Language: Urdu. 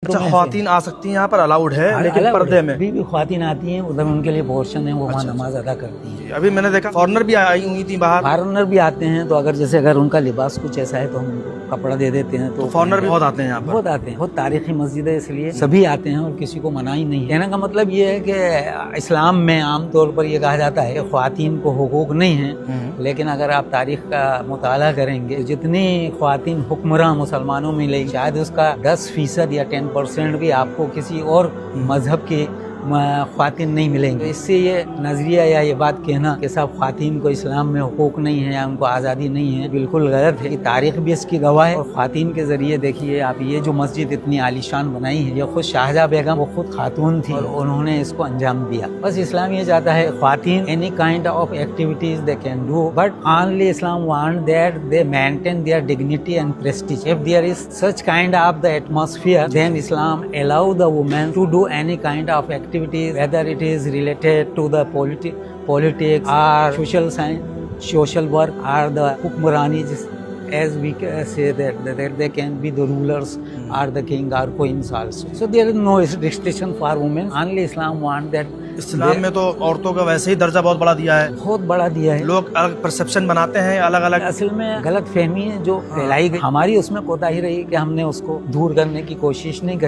اچھا خواتین آ سکتی ہیں یہاں پر الاؤڈ ہے لیکن پردے میں بھی خواتین آتی ہیں ادھر ان کے لیے پورشن ہے وہ وہاں نماز ادا کرتی ہیں. ابھی میں نے دیکھا فارنر بھی آئی ہوئی تھی باہر فارنر بھی آتے ہیں تو اگر ان کا لباس کچھ ایسا ہے تو ہم ان کو کپڑا دے دیتے ہیں. تو فارنر بھی بہت آتے ہیں یہاں پر بہت آتے ہیں. بہت تاریخی مسجد ہے اس لیے سبھی آتے ہیں اور کسی کو منع ہی نہیں. کہنے کا مطلب یہ ہے کہ اسلام میں عام طور پر یہ کہا جاتا ہے کہ خواتین کو حقوق نہیں ہیں لیکن اگر آپ تاریخ کا مطالعہ کریں گے جتنی خواتین حکمراں مسلمانوں میں لیں شاید اس کا 10% یا 10% بھی آپ کو کسی اور مذہب کی خواتین نہیں ملیں گے. اس سے یہ نظریہ یا یہ بات کہنا کہ صاحب خواتین کو اسلام میں حقوق نہیں ہے یا ان کو آزادی نہیں ہے بالکل غلط ہے. تاریخ بھی اس کی گواہ ہے اور خواتین کے ذریعے دیکھیے آپ یہ جو مسجد اتنی عالیشان بنائی ہے یہ خود شاہجہاں بیگم وہ خود خاتون تھی اور انہوں نے اس کو انجام دیا. بس اسلام یہ چاہتا ہے خواتین any kind of activities they can do but only Islam want that they maintain their dignity and prestige. If there is such kind of the atmosphere then Islam allow the women to do any kind of activities whether it is related to the politics or social science social work or the hukmrani as we say that they can be the rulers or the king or queens also. So there is no restriction for women. Only Islam want that. اسلام میں تو عورتوں کا ویسے ہی درجہ بہت بڑا دیا ہے. بہت بڑا دیا ہے. لوگ الگ پرسپشن بناتے ہیں الگ الگ. اصل میں غلط فہمی ہے جو پھیلائی گئی ہماری اس میں کوتاہی رہی کہ ہم نے اس کو دور کرنے کی کوشش نہیں کری.